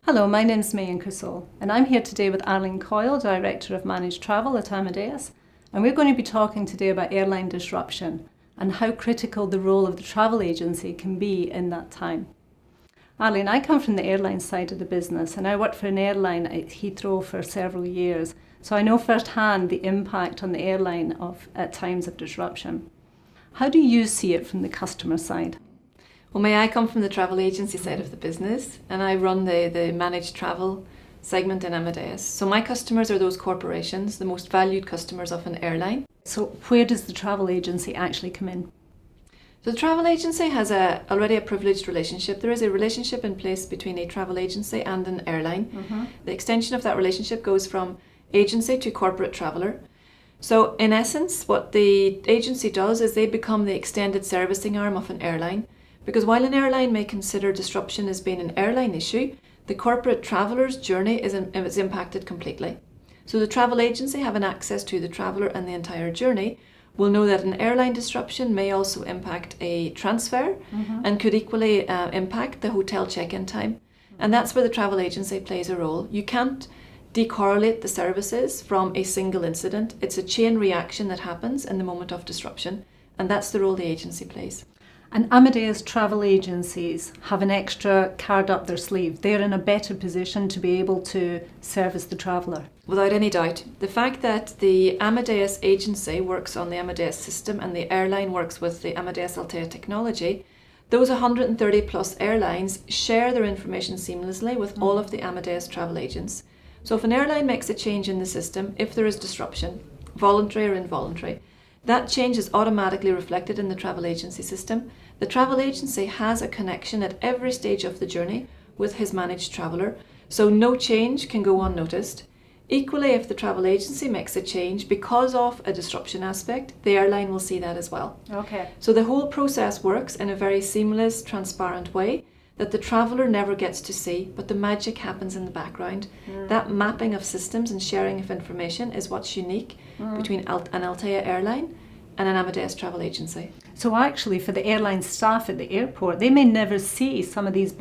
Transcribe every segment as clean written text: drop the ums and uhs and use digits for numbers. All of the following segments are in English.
Hello, my name's Inkersol, and I'm here today with Arlene Coyle, Director of Managed Travel at Amadeus, and we're going to be talking today about airline disruption and how critical the role of the travel agency can be in that time. Arlene, I come from the airline side of the business, and I worked for an airline at Heathrow for several years, so I know firsthand the impact on the airline at times of disruption. How do you see it from the customer side? Well, I come from the travel agency side of the business, and I run the managed travel segment in Amadeus. So my customers are those corporations, the most valued customers of an airline. So where does the travel agency actually come in? So the travel agency has already a privileged relationship. There is a relationship in place between a travel agency and an airline. Mm-hmm. The extension of that relationship goes from agency to corporate traveller. So in essence, what the agency does is they become the extended servicing arm of an airline. Because while an airline may consider disruption as being an airline issue, the corporate traveller's journey is impacted completely. So the travel agency, having access to the traveller and the entire journey, will know that an airline disruption may also impact a transfer and could equally impact the hotel check-in time. And that's where the travel agency plays a role. You can't decorrelate the services from a single incident. It's a chain reaction that happens in the moment of disruption, and that's the role the agency plays. And Amadeus travel agencies have an extra card up their sleeve. They're in a better position to be able to service the traveller. Without any doubt. The fact that the Amadeus agency works on the Amadeus system and the airline works with the Amadeus Altéa technology, those 130 plus airlines share their information seamlessly with all of the Amadeus travel agents. So if an airline makes a change in the system, if there is disruption, voluntary or involuntary, that change is automatically reflected in the travel agency system. The travel agency has a connection at every stage of the journey with his managed traveller, so no change can go unnoticed. Equally, if the travel agency makes a change because of a disruption aspect, the airline will see that as well. Okay. So the whole process works in a very seamless, transparent way that the traveller never gets to see, but the magic happens in the background. That mapping of systems and sharing of information is what's unique between an Altéa airline and an Amadeus travel agency. So actually for the airline staff at the airport, they may never see some of these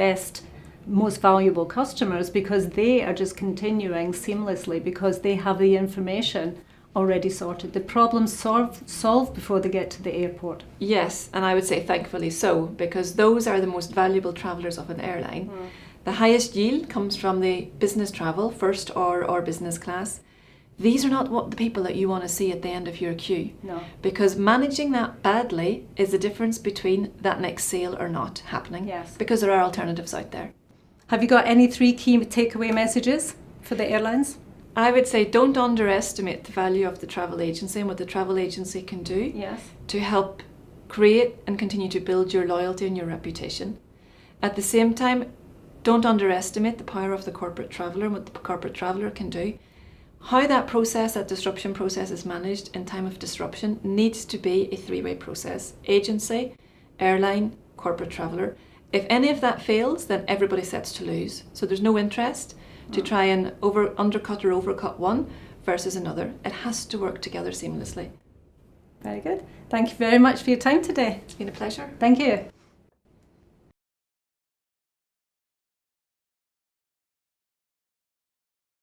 most valuable customers because they are just continuing seamlessly because they have the information already sorted. The problem's solved before they get to the airport. Yes, and I would say thankfully so, because those are the most valuable travellers of an airline. The highest yield comes from the business travel, first or business class. These are not what the people that you want to see at the end of your queue. No. Because managing that badly is the difference between that next sale or not happening. Yes. Because there are alternatives out there. Have you got any 3 key takeaway messages for the airlines? I would say don't underestimate the value of the travel agency and what the travel agency can do to help create and continue to build your loyalty and your reputation. At the same time, don't underestimate the power of the corporate traveller and what the corporate traveller can do. How that disruption process is managed in time of disruption needs to be a 3-way process. Agency, airline, corporate traveller. If any of that fails, then everybody sets to lose. So there's no interest to try and undercut or overcut one versus another. It has to work together seamlessly. Very good. Thank you very much for your time today. It's been a pleasure. Thank you.